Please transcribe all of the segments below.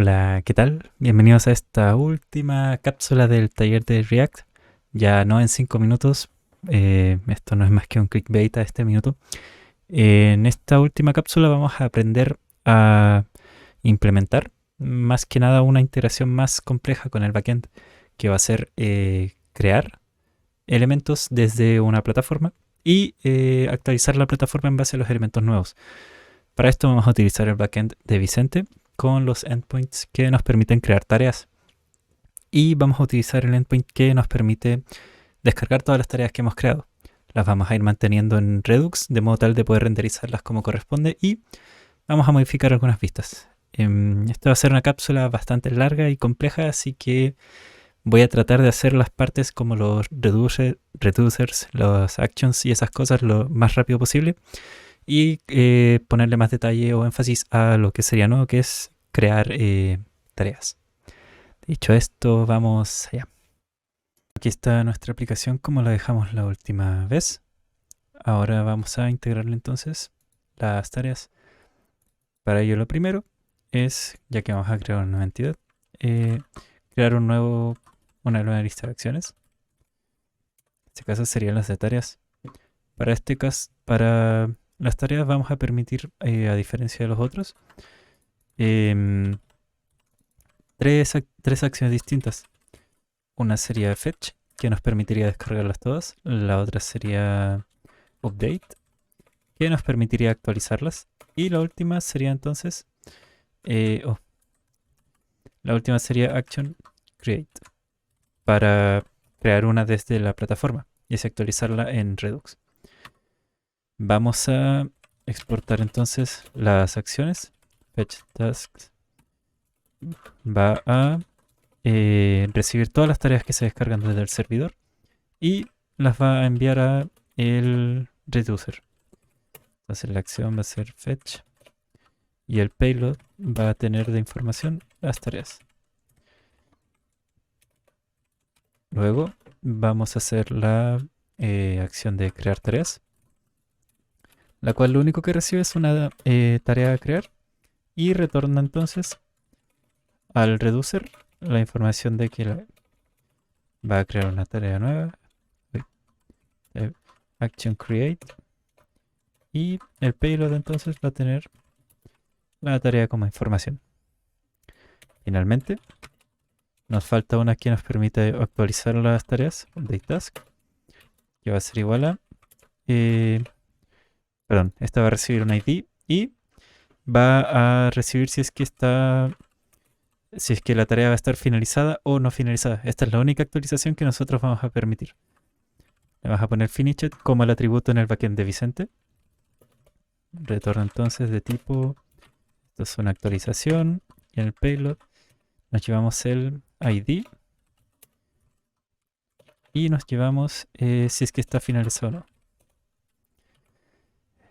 Hola, ¿qué tal? Bienvenidos a esta última cápsula del taller de React. Ya no en 5 minutos, esto no es más que un clickbait a este minuto. En esta última cápsula vamos a aprender a implementar más que nada una integración más compleja con el backend, que va a ser crear elementos desde una plataforma y actualizar la plataforma en base a los elementos nuevos. Para esto vamos a utilizar el backend de Vicente con los endpoints que nos permiten crear tareas. Y vamos a utilizar el endpoint que nos permite descargar todas las tareas que hemos creado. Las vamos a ir manteniendo en Redux de modo tal de poder renderizarlas como corresponde y vamos a modificar algunas vistas. Esta va a ser una cápsula bastante larga y compleja, así que voy a tratar de hacer las partes como los reducers, los actions y esas cosas lo más rápido posible y ponerle más detalle o énfasis a lo que sería nuevo, que es crear tareas. Dicho esto, vamos allá. Aquí está nuestra aplicación como la dejamos la última vez. Ahora vamos a integrarle entonces las tareas. Para ello lo primero es, ya que vamos a crear una nueva entidad, crear una nueva lista de acciones. En este caso serían las de tareas. Para este caso, para las tareas vamos a permitir, a diferencia de los otros, em, tres acciones distintas. Una sería fetch, que nos permitiría descargarlas todas. La otra sería update, que nos permitiría actualizarlas. Y la última sería entonces, eh, oh, la última sería action create, para crear una desde la plataforma y así actualizarla en Redux. Vamos a exportar entonces las acciones. Fetch tasks va a recibir todas las tareas que se descargan desde el servidor y las va a enviar a el reducer. Entonces la acción va a ser fetch y el payload va a tener de información las tareas. Luego vamos a hacer la acción de crear tareas, la cual lo único que recibe es una tarea a crear y retorna entonces al reducer la información de que va a crear una tarea nueva, action create, y el payload entonces va a tener la tarea como información. Finalmente, nos falta una que nos permite actualizar las tareas, update task, que va a ser igual a, perdón, esta va a recibir un ID y va a recibir si es que la tarea va a estar finalizada o no finalizada. Esta es la única actualización que nosotros vamos a permitir. Le vamos a poner finished como el atributo en el backend de Vicente. Retorno entonces de tipo, esto es una actualización, y en el payload nos llevamos el ID y nos llevamos si es que está finalizado o no.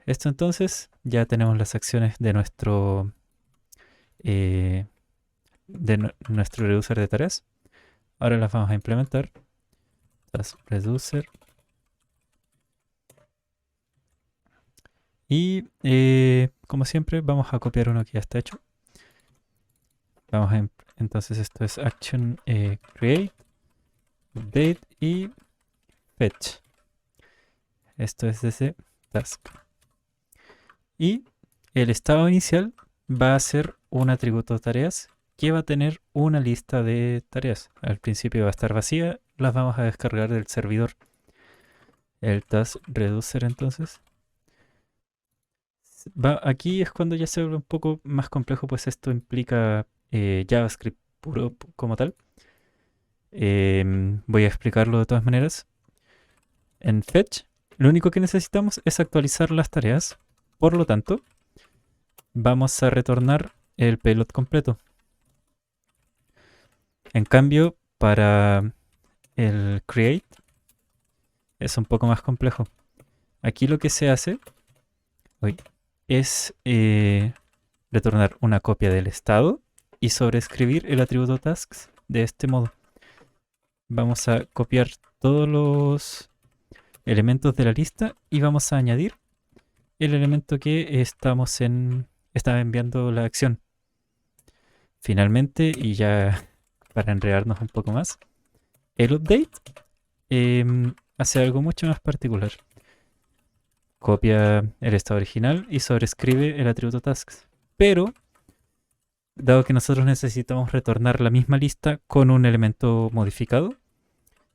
Esto entonces, ya tenemos las acciones de eh, nuestro reducer de tareas. Ahora las vamos a implementar. Task reducer. Y como siempre, vamos a copiar uno que ya está hecho. Entonces esto es action create, update y fetch. Esto es desde task. Y el estado inicial va a ser un atributo tareas que va a tener una lista de tareas. Al principio va a estar vacía, las vamos a descargar del servidor. El task reducer entonces aquí es cuando ya se vuelve un poco más complejo, pues esto implica JavaScript puro como tal. Voy a explicarlo de todas maneras. En Fetch, lo único que necesitamos es actualizar las tareas. Por lo tanto, vamos a retornar el payload completo. En cambio, para el create es un poco más complejo. Aquí lo que se hace es retornar una copia del estado y sobreescribir el atributo tasks de este modo. Vamos a copiar todos los elementos de la lista y vamos a añadir el elemento que estaba enviando la acción. Finalmente, y ya para enredarnos un poco más, el update hace algo mucho más particular. Copia el estado original y sobrescribe el atributo tasks. Pero, dado que nosotros necesitamos retornar la misma lista con un elemento modificado,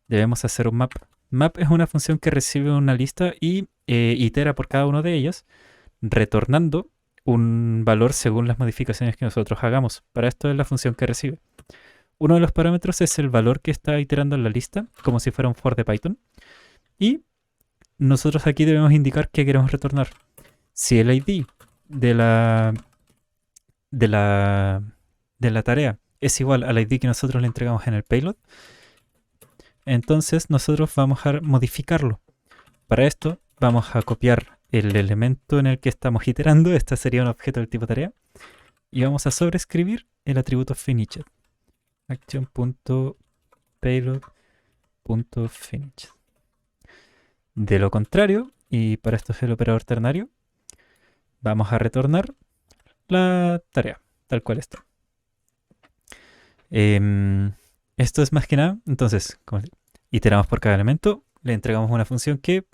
debemos hacer un map. Map es una función que recibe una lista y itera por cada una de ellas, retornando un valor según las modificaciones que nosotros hagamos. Para esto es la función que recibe. Uno de los parámetros es el valor que está iterando en la lista, como si fuera un for de Python. Y nosotros aquí debemos indicar qué queremos retornar. Si el ID de la, de la, de la tarea es igual al ID que nosotros le entregamos en el payload, entonces nosotros vamos a modificarlo. Para esto vamos a copiar el elemento en el que estamos iterando, este sería un objeto del tipo tarea, y vamos a sobreescribir el atributo finished. Action.payload.finished. De lo contrario, y para esto es el operador ternario, vamos a retornar la tarea, tal cual está. Esto es más que nada, entonces, iteramos por cada elemento, le entregamos una función que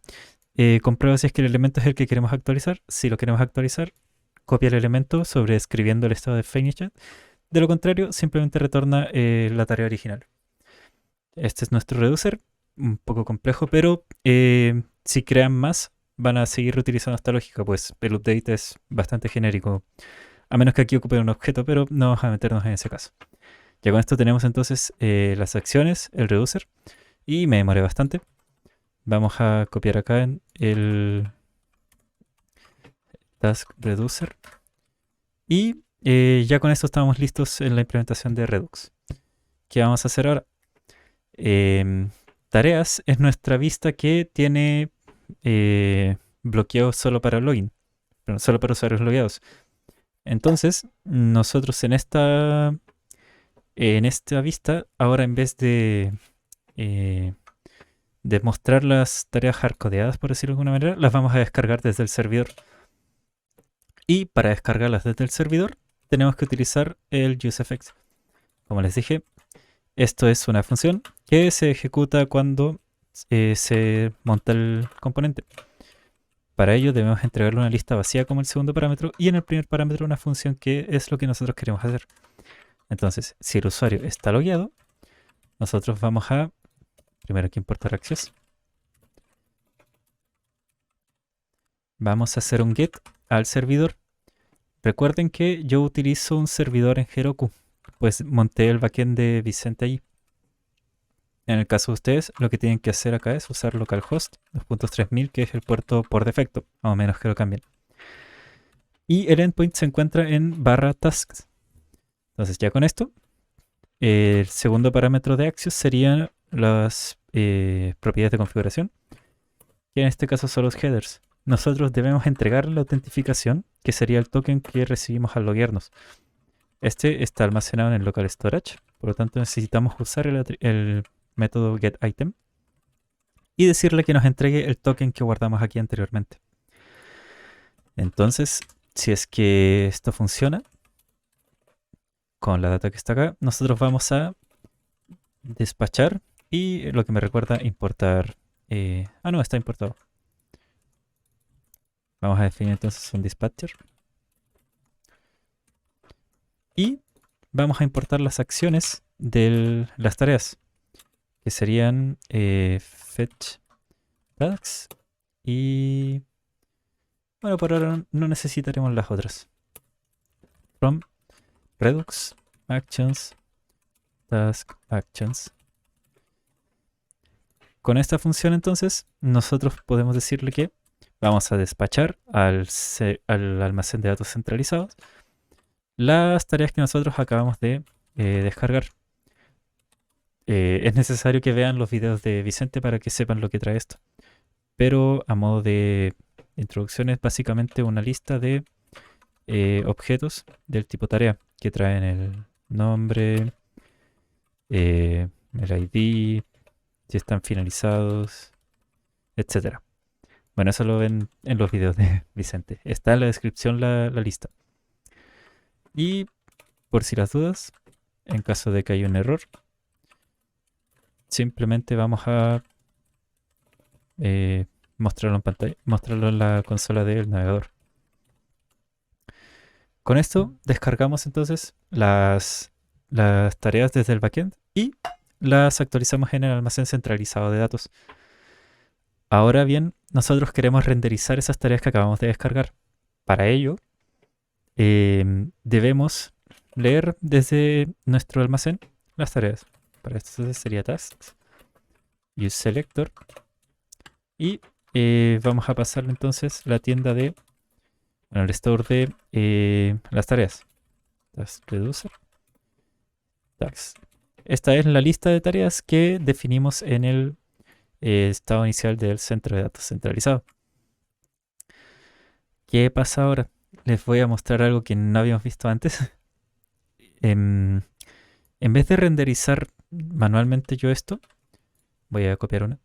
comprueba si es que el elemento es el que queremos actualizar. Si lo queremos actualizar, copia el elemento sobreescribiendo el estado de finished. De lo contrario, simplemente retorna la tarea original. Este es nuestro reducer, un poco complejo, pero si crean más, van a seguir reutilizando esta lógica, pues el update es bastante genérico, a menos que aquí ocupe un objeto, pero no vamos a meternos en ese caso. Ya con esto tenemos entonces las acciones, el reducer, y me demoré bastante. Vamos a copiar acá en el task reducer. Y ya con esto estamos listos en la implementación de Redux. ¿Qué vamos a hacer ahora? Tareas es nuestra vista que tiene bloqueo solo para login, pero solo para usuarios logueados. Entonces, nosotros en esta vista, ahora en vez de mostrar las tareas hardcodeadas, por decirlo de alguna manera, las vamos a descargar desde el servidor. Y para descargarlas desde el servidor, tenemos que utilizar el useEffects. Como les dije, esto es una función que se ejecuta cuando se monta el componente. Para ello debemos entregarle una lista vacía como el segundo parámetro y en el primer parámetro una función que es lo que nosotros queremos hacer. Entonces, si el usuario está logueado, nosotros vamos a primero que importar access. Vamos a hacer un get al servidor. Recuerden que yo utilizo un servidor en Heroku, pues monté el backend de Vicente ahí. En el caso de ustedes, lo que tienen que hacer acá es usar localhost 2.3000, que es el puerto por defecto, a menos que lo cambien. Y el endpoint se encuentra en /tasks. Entonces ya con esto, el segundo parámetro de Axios serían las propiedades de configuración, que en este caso son los headers. Nosotros debemos entregar la autentificación, que sería el token que recibimos al loguearnos. Este está almacenado en el local storage, por lo tanto necesitamos usar el método getItem y decirle que nos entregue el token que guardamos aquí anteriormente. Entonces, si es que esto funciona, con la data que está acá, nosotros vamos a despachar y lo que me recuerda importar... no, está importado. Vamos a definir entonces un dispatcher. Y vamos a importar las acciones de las tareas, que serían fetch tasks y... bueno, por ahora no necesitaremos las otras. From Redux actions task actions. Con esta función entonces nosotros podemos decirle que vamos a despachar al almacén de datos centralizados las tareas que nosotros acabamos de descargar. Es necesario que vean los videos de Vicente para que sepan lo que trae esto. Pero a modo de introducción es básicamente una lista de objetos del tipo tarea que traen el nombre, el ID, si están finalizados, etc. Bueno, eso lo ven en los videos de Vicente. Está en la descripción la lista. Y por si las dudas, en caso de que haya un error, simplemente vamos a mostrarlo en pantalla, mostrarlo en la consola del navegador. Con esto descargamos entonces las tareas desde el backend y las actualizamos en el almacén centralizado de datos. Ahora bien, nosotros queremos renderizar esas tareas que acabamos de descargar. Para ello, debemos leer desde nuestro almacén las tareas. Para esto sería tasks, use selector, y vamos a pasarle entonces la tienda de, bueno, el store de las tareas. Task reducer, tasks. Esta es la lista de tareas que definimos en el estado inicial del centro de datos centralizado. ¿Qué pasa ahora? Les voy a mostrar algo que no habíamos visto antes. En vez de renderizar manualmente yo esto, voy a copiar una.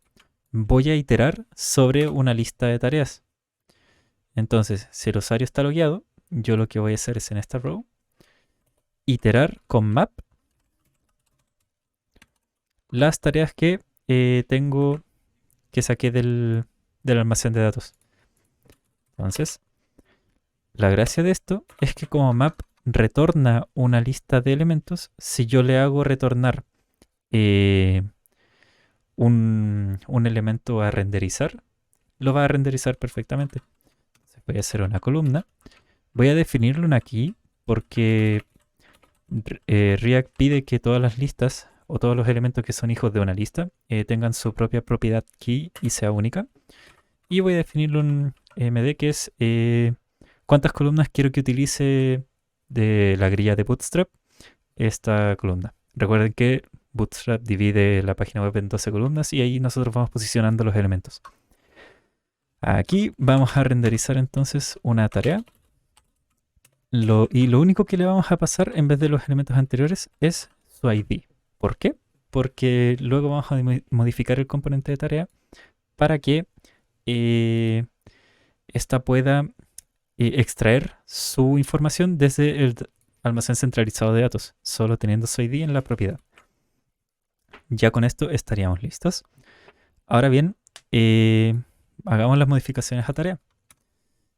Voy a iterar sobre una lista de tareas. Entonces, si el usuario está logueado, yo lo que voy a hacer es en esta row, iterar con map las tareas que tengo que saqué del almacén de datos. Entonces, la gracia de esto es que como map retorna una lista de elementos, si yo le hago retornar un elemento a renderizar, lo va a renderizar perfectamente. Entonces voy a hacer una columna. Voy a definirlo en aquí porque React pide que todas las listas o todos los elementos que son hijos de una lista tengan su propia propiedad key y sea única. Y voy a definirlo en MD, que es cuántas columnas quiero que utilice de la grilla de Bootstrap esta columna. Recuerden que Bootstrap divide la página web en 12 columnas y ahí nosotros vamos posicionando los elementos. Aquí vamos a renderizar entonces una tarea. Y lo único que le vamos a pasar en vez de los elementos anteriores es su ID. ¿Por qué? Porque luego vamos a modificar el componente de tarea para que esta pueda extraer su información desde el almacén centralizado de datos, solo teniendo su ID en la propiedad. Ya con esto estaríamos listos. Ahora bien, hagamos las modificaciones a tarea.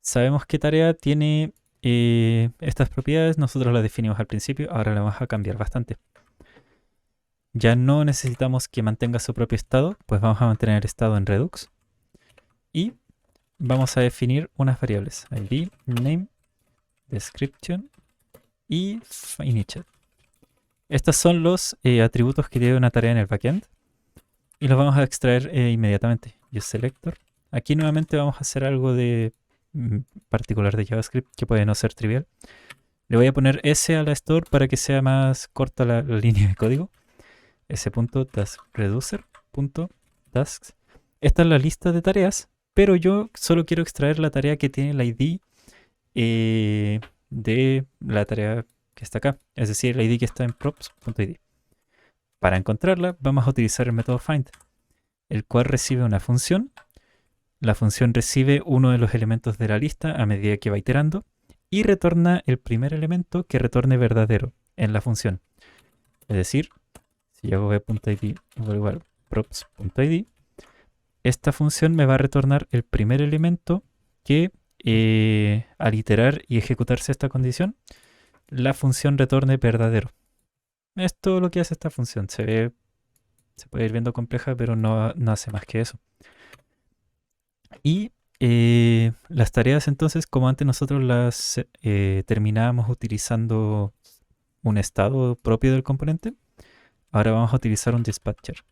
Sabemos que tarea tiene estas propiedades, nosotros las definimos al principio, ahora las vamos a cambiar bastante. Ya no necesitamos que mantenga su propio estado, pues vamos a mantener el estado en Redux. Y vamos a definir unas variables, ID, name, description y initial. Estos son los atributos que tiene una tarea en el backend y los vamos a extraer inmediatamente. Use selector. Aquí nuevamente vamos a hacer algo de particular de JavaScript que puede no ser trivial. Le voy a poner S a la store para que sea más corta la línea de código. S.taskReducer.tasks. Esta es la lista de tareas, pero yo solo quiero extraer la tarea que tiene la ID de la tarea que está acá, es decir, la ID que está en props.id. Para encontrarla vamos a utilizar el método find, el cual recibe una función. La función recibe uno de los elementos de la lista a medida que va iterando y retorna el primer elemento que retorne verdadero en la función. Es decir, si yo hago b.id igual props.id, esta función me va a retornar el primer elemento que al iterar y ejecutarse esta condición, la función retorne verdadero. Es todo lo que hace esta función. Se puede ir viendo compleja, pero no hace más que eso. Y las tareas entonces, como antes nosotros las terminábamos utilizando un estado propio del componente, ahora vamos a utilizar un dispatcher.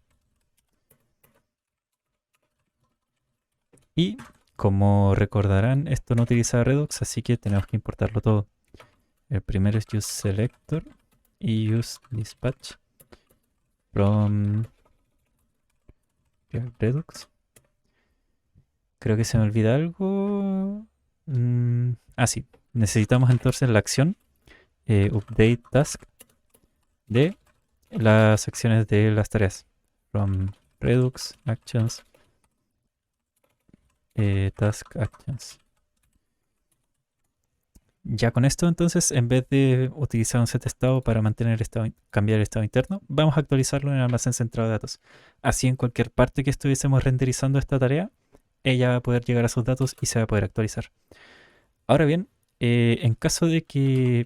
Y como recordarán, esto no utiliza Redux, así que tenemos que importarlo todo. El primero es use selector y use dispatch from Redux. Creo que se me olvida algo. Sí. Necesitamos entonces la acción update task de las acciones de las tareas. From Redux actions task actions. Ya con esto entonces, en vez de utilizar un set estado para mantener el estado, cambiar el estado interno, vamos a actualizarlo en el almacén centrado de datos. Así en cualquier parte que estuviésemos renderizando esta tarea, ella va a poder llegar a sus datos y se va a poder actualizar. Ahora bien, en caso de que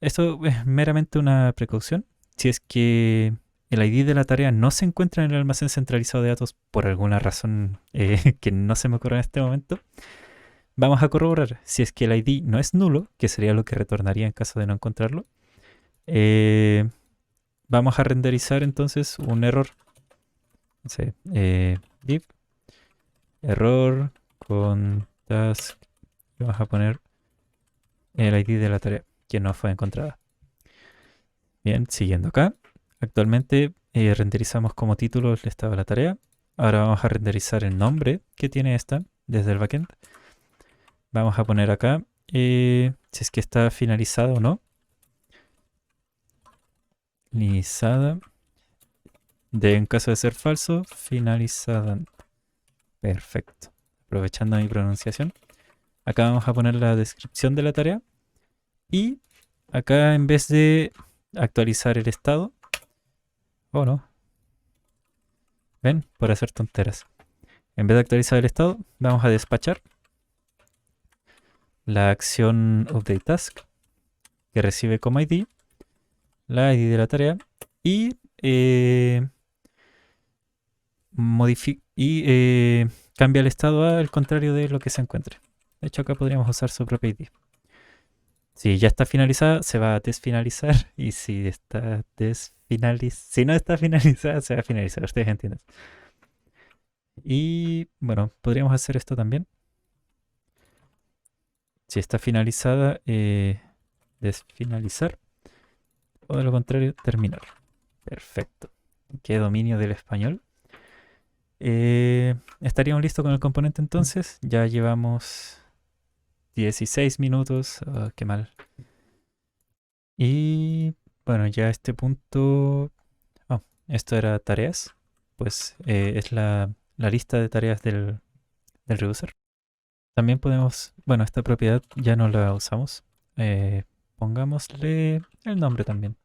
esto es meramente una precaución, si es que el ID de la tarea no se encuentra en el almacén centralizado de datos por alguna razón que no se me ocurre en este momento, vamos a corroborar si es que el ID no es nulo, que sería lo que retornaría en caso de no encontrarlo. eh, Vamos a renderizar entonces un error. No sé, div error con task. Vamos a poner el ID de la tarea que no fue encontrada. Bien, siguiendo acá. Actualmente renderizamos como título el estado de la tarea. Ahora vamos a renderizar el nombre que tiene esta desde el backend. Vamos a poner acá si es que está finalizada o no. Finalizada. En caso de ser falso, finalizada. Perfecto. Aprovechando mi pronunciación. Acá vamos a poner la descripción de la tarea. Y acá en vez de actualizar el estado. Oh no. Ven, por hacer tonteras. En vez de actualizar el estado, vamos a despachar la acción update task que recibe como ID la ID de la tarea y cambia el estado al contrario de lo que se encuentre. De hecho, acá podríamos usar su propia ID. Si ya está finalizada, se va a desfinalizar. Y si está si no está finalizada, se va a finalizar. Ustedes entienden. Y bueno, podríamos hacer esto también. Si está finalizada, desfinalizar. O de lo contrario, terminar. Perfecto. Qué dominio del español. Estaríamos listos con el componente entonces. Ya llevamos 16 minutos. Oh, qué mal. Y bueno, ya a este punto... Oh, esto era tareas. Pues es la lista de tareas del reducer. También podemos... Bueno, esta propiedad ya no la usamos. Pongámosle el nombre también.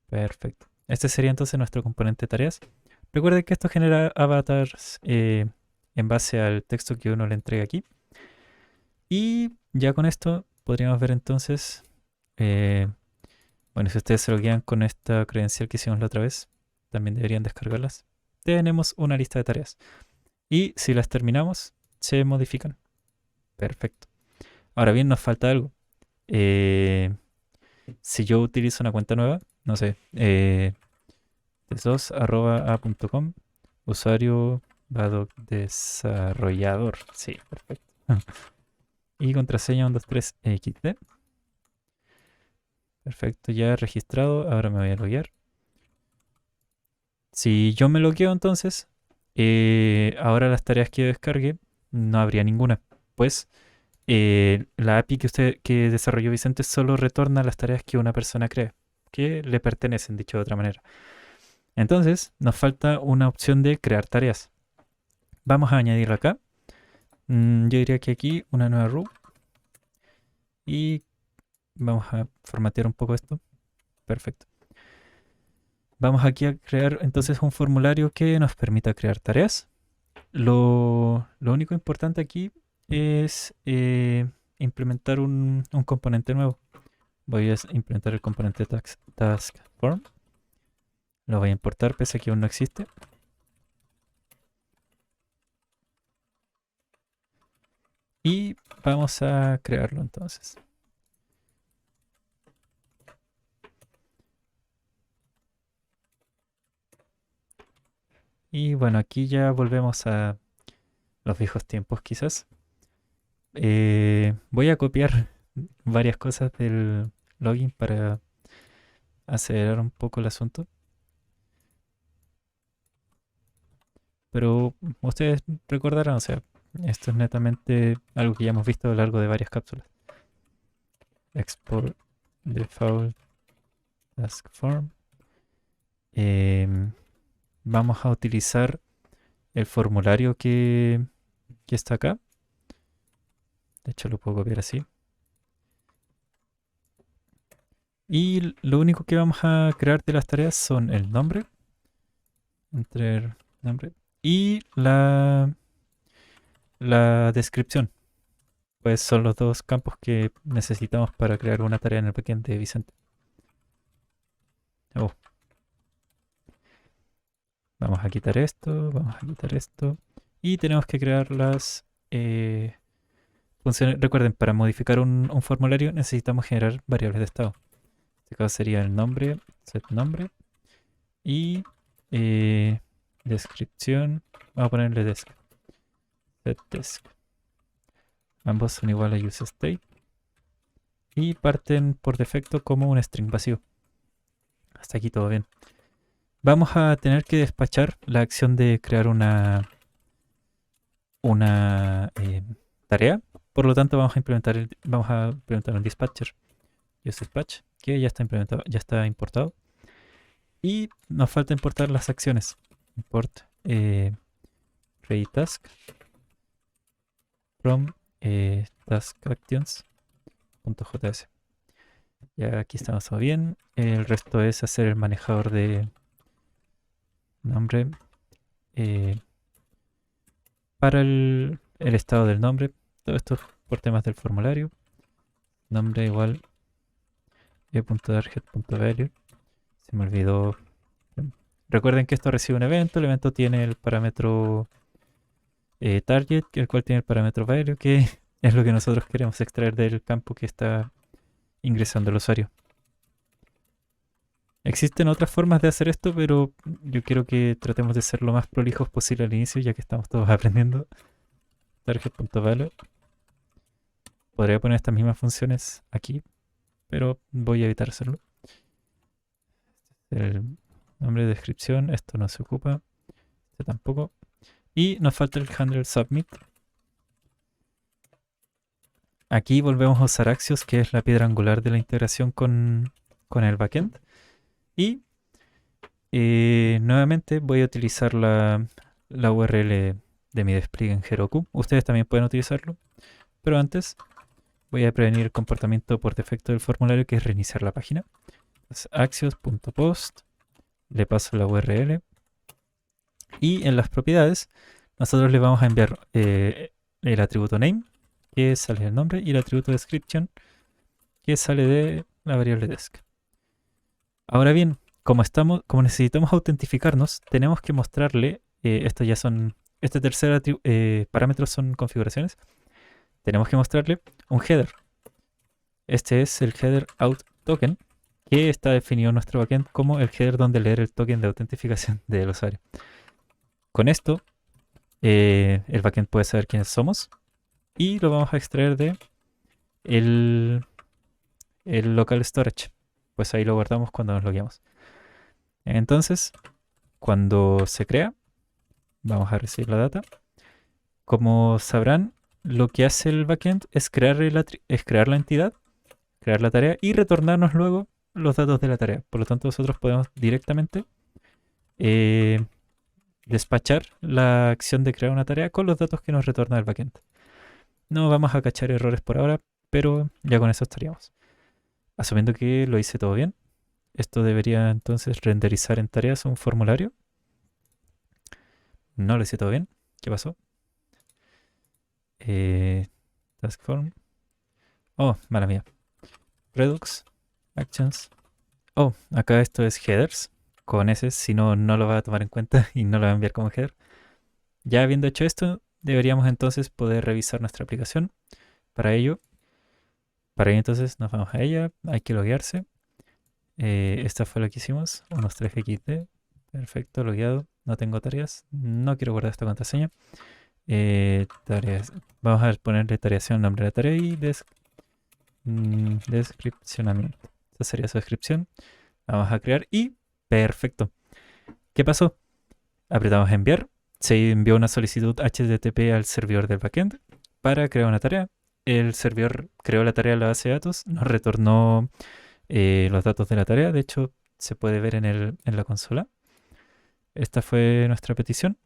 Perfecto. Este sería entonces nuestro componente tareas. Recuerden que esto genera avatars en base al texto que uno le entrega aquí. Y ya con esto podríamos ver entonces, bueno, si ustedes se lo guían con esta credencial que hicimos la otra vez, también deberían descargarlas. Tenemos una lista de tareas. Y si las terminamos, se modifican. Perfecto. Ahora bien, nos falta algo. Si yo utilizo una cuenta nueva, no sé, tesos@a.com, usuario Badoc desarrollador. Sí, perfecto. Y contraseña 123XD. Perfecto, ya registrado. Ahora me voy a loguear. Si yo me logueo entonces, ahora las tareas que descargue no habría ninguna. Pues la API que desarrolló Vicente solo retorna las tareas que una persona crea, que le pertenecen, dicho de otra manera. Entonces, nos falta una opción de crear tareas. Vamos a añadirla acá. Yo diría que aquí una nueva row. Y vamos a formatear un poco esto. Perfecto. Vamos aquí a crear entonces un formulario que nos permita crear tareas. Lo único importante aquí es implementar un componente nuevo. Voy a implementar el componente task form. Lo voy a importar pese a que aún no existe. Y vamos a crearlo entonces. Y bueno, aquí ya volvemos a los viejos tiempos quizás. Voy a copiar varias cosas del login para acelerar un poco el asunto. Pero ustedes recordarán, o sea, esto es netamente algo que ya hemos visto a lo largo de varias cápsulas. Export default task form. Vamos a utilizar el formulario que está acá. De hecho, lo puedo copiar así. Y lo único que vamos a crear de las tareas son el nombre, entre nombre, y la descripción. Pues son los dos campos que necesitamos para crear una tarea en el backend de Vicente. Oh, vamos a quitar esto, vamos a quitar esto. Y tenemos que crear las funciones. Recuerden, para modificar un formulario necesitamos generar variables de estado. En este caso sería el nombre, set nombre. Y descripción, vamos a ponerle desk. Set desk. Ambos son iguales a useState. Y parten por defecto como un string vacío. Hasta aquí todo bien. Vamos a tener que despachar la acción de crear una tarea. Por lo tanto, vamos a implementar un dispatcher. UseDispatch, que ya está implementado, ya está importado. Y nos falta importar las acciones. Import readyTask from taskActions.js. Ya aquí estamos todo bien. El resto es hacer el manejador de nombre para el estado del nombre. Todo esto por temas del formulario. Nombre igual e.target.value. Se me olvidó. Recuerden que esto recibe un evento. El evento tiene el parámetro target, el cual tiene el parámetro value, que es lo que nosotros queremos extraer del campo que está ingresando el usuario. Existen otras formas de hacer esto, pero yo quiero que tratemos de ser lo más prolijos posible al inicio, ya que estamos todos aprendiendo. Target.value. Podría poner estas mismas funciones aquí, pero voy a evitar hacerlo. El nombre de descripción, esto no se ocupa, este tampoco. Y nos falta el handler submit. Aquí volvemos a usar Axios, que es la piedra angular de la integración con el backend. Y nuevamente voy a utilizar la URL de mi despliegue en Heroku. Ustedes también pueden utilizarlo, pero antes voy a prevenir el comportamiento por defecto del formulario, que es reiniciar la página. Axios.post, le paso la URL y en las propiedades nosotros le vamos a enviar el atributo name, que sale del nombre, y el atributo description, que sale de la variable desk. Ahora bien, como necesitamos autentificarnos, tenemos que mostrarle, este tercer parámetro son configuraciones, tenemos que mostrarle un header. Este es el header out token, que está definido en nuestro backend como el header donde leer el token de autentificación del usuario. Con esto, el backend puede saber quiénes somos y lo vamos a extraer de el local storage. Pues ahí lo guardamos cuando nos logueamos. Entonces, cuando se crea, vamos a recibir la data. Como sabrán, lo que hace el backend es crear la entidad, crear la tarea y retornarnos luego los datos de la tarea. Por lo tanto, nosotros podemos directamente despachar la acción de crear una tarea con los datos que nos retorna el backend. No vamos a cachar errores por ahora, pero ya con eso estaríamos. Asumiendo que lo hice todo bien, esto debería entonces renderizar en tareas un formulario. No lo hice todo bien. ¿Qué pasó? Task form. Oh, mala mía. Redux, actions. Oh, acá esto es headers. Con ese, si no, no lo va a tomar en cuenta y no lo va a enviar como header. Ya habiendo hecho esto, deberíamos entonces poder revisar nuestra aplicación. Para ello entonces nos vamos a ella. Hay que loguearse. Esta fue lo que hicimos. Unos 3xd. Perfecto, logueado. No tengo tareas. No quiero guardar esta contraseña. Tareas. Vamos a ponerle tareación, nombre de la tarea y descripcionamiento. Esta sería su descripción. Vamos a crear y perfecto. ¿Qué pasó? Apretamos enviar. Se envió una solicitud HTTP al servidor del backend para crear una tarea. El servidor creó la tarea en la base de datos, nos retornó los datos de la tarea. De hecho, se puede ver en la consola. Esta fue nuestra petición.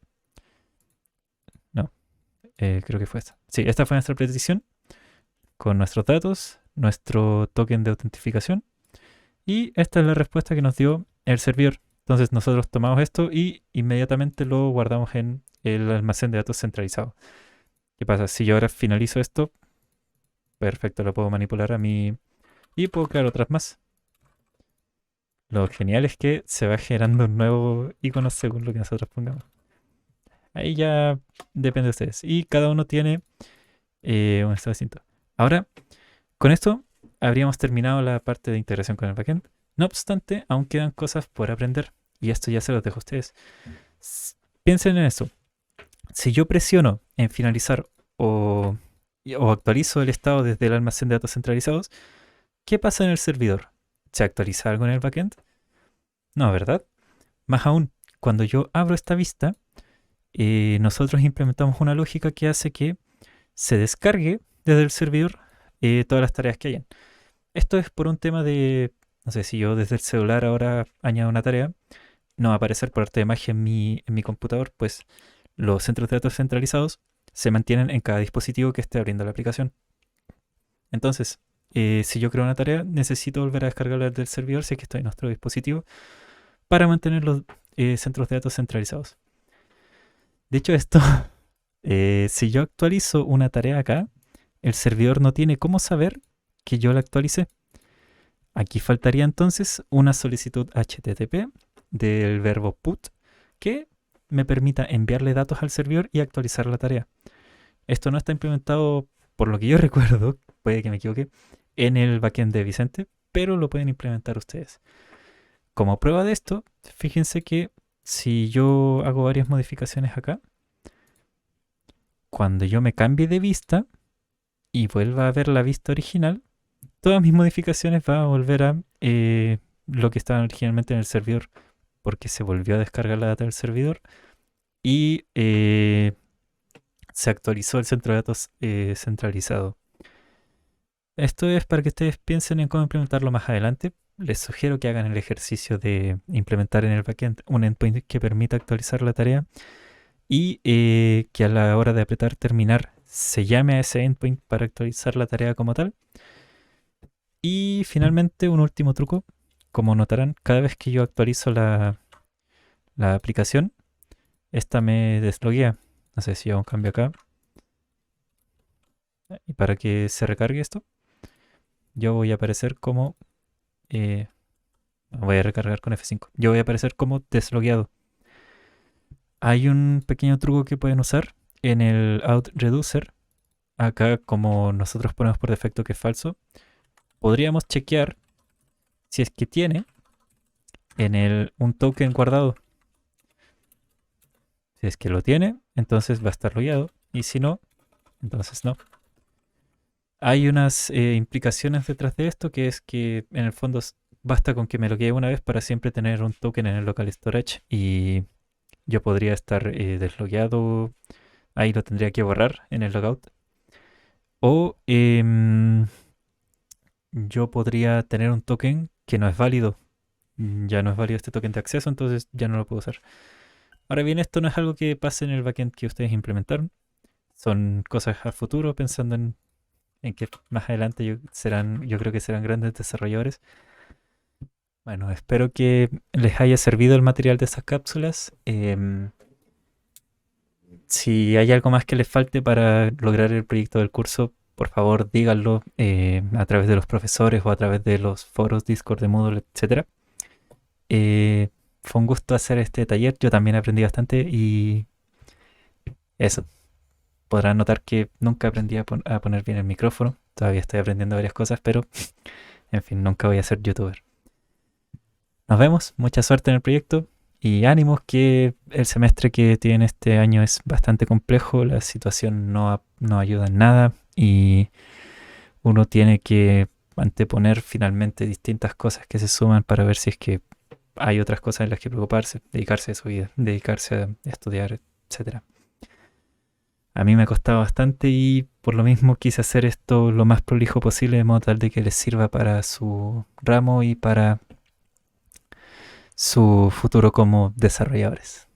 No, creo que fue esta. Sí, esta fue nuestra petición. con nuestros datos, nuestro token de autentificación, y esta es la respuesta que nos dio el servidor. Entonces nosotros tomamos esto y inmediatamente lo guardamos en el almacén de datos centralizado. ¿Qué pasa? Si yo ahora finalizo esto, perfecto, lo puedo manipular a mí y puedo crear otras más. Lo genial es que se va generando un nuevo icono según lo que nosotros pongamos. Ahí ya depende de ustedes. Y cada uno tiene un estado distinto. Ahora, con esto habríamos terminado la parte de integración con el backend. No obstante, aún quedan cosas por aprender. Y esto ya se los dejo a ustedes. Piensen en eso. Si yo presiono en finalizar o actualizo el estado desde el almacén de datos centralizados, ¿qué pasa en el servidor? ¿Se actualiza algo en el backend? No, ¿verdad? Más aún, cuando yo abro esta vista, nosotros implementamos una lógica que hace que se descargue desde el servidor todas las tareas que hayan. Esto es por un tema de, no sé, si yo desde el celular ahora añado una tarea, no va a aparecer por arte de magia en mi computador, pues los centros de datos centralizados se mantienen en cada dispositivo que esté abriendo la aplicación. Entonces, si yo creo una tarea, necesito volver a descargarla del servidor si es que estoy en nuestro dispositivo para mantener los centros de datos centralizados. Dicho esto, si yo actualizo una tarea acá, el servidor no tiene cómo saber que yo la actualicé. Aquí faltaría entonces una solicitud HTTP del verbo put que me permita enviarle datos al servidor y actualizar la tarea. Esto no está implementado, por lo que yo recuerdo, puede que me equivoque, en el backend de Vicente, pero lo pueden implementar ustedes. Como prueba de esto, fíjense que si yo hago varias modificaciones acá, cuando yo me cambie de vista y vuelva a ver la vista original, todas mis modificaciones van a volver a lo que estaban originalmente en el servidor, porque se volvió a descargar la data del servidor y se actualizó el centro de datos centralizado. Esto es para que ustedes piensen en cómo implementarlo más adelante. Les sugiero que hagan el ejercicio de implementar en el backend un endpoint que permita actualizar la tarea y que a la hora de apretar terminar se llame a ese endpoint para actualizar la tarea como tal. Y finalmente un último truco. Como notarán, cada vez que yo actualizo la aplicación, esta me desloguea. No sé si hago un cambio acá. Y para que se recargue esto, yo voy a aparecer como... voy a recargar con F5. Yo voy a aparecer como deslogueado. Hay un pequeño truco que pueden usar en el out reducer. Acá, como nosotros ponemos por defecto que es falso, podríamos chequear si es que tiene en un token guardado. Si es que lo tiene, entonces va a estar logueado. Y si no, entonces no. Hay unas implicaciones detrás de esto, que es que en el fondo basta con que me loguee una vez para siempre tener un token en el local storage y yo podría estar deslogueado, ahí lo tendría que borrar en el logout. O yo podría tener un token que no es válido. Ya no es válido este token de acceso, entonces ya no lo puedo usar. Ahora bien, esto no es algo que pase en el backend que ustedes implementaron. Son cosas a futuro, pensando en que más adelante yo creo que serán grandes desarrolladores. Bueno, espero que les haya servido el material de esas cápsulas. Si hay algo más que les falte para lograr el proyecto del curso, por favor díganlo a través de los profesores o a través de los foros Discord de Moodle, etc. Fue un gusto hacer este taller, yo también aprendí bastante y eso. Podrán notar que nunca aprendí a poner bien el micrófono, todavía estoy aprendiendo varias cosas, pero en fin, nunca voy a ser youtuber. Nos vemos, mucha suerte en el proyecto y ánimos que el semestre que tienen este año es bastante complejo, la situación no ayuda en nada y uno tiene que anteponer finalmente distintas cosas que se suman para ver si es que hay otras cosas en las que preocuparse, dedicarse a su vida, dedicarse a estudiar, etc. A mí me ha costado bastante y por lo mismo quise hacer esto lo más prolijo posible de modo tal de que les sirva para su ramo y para su futuro como desarrolladores.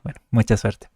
Bueno, mucha suerte.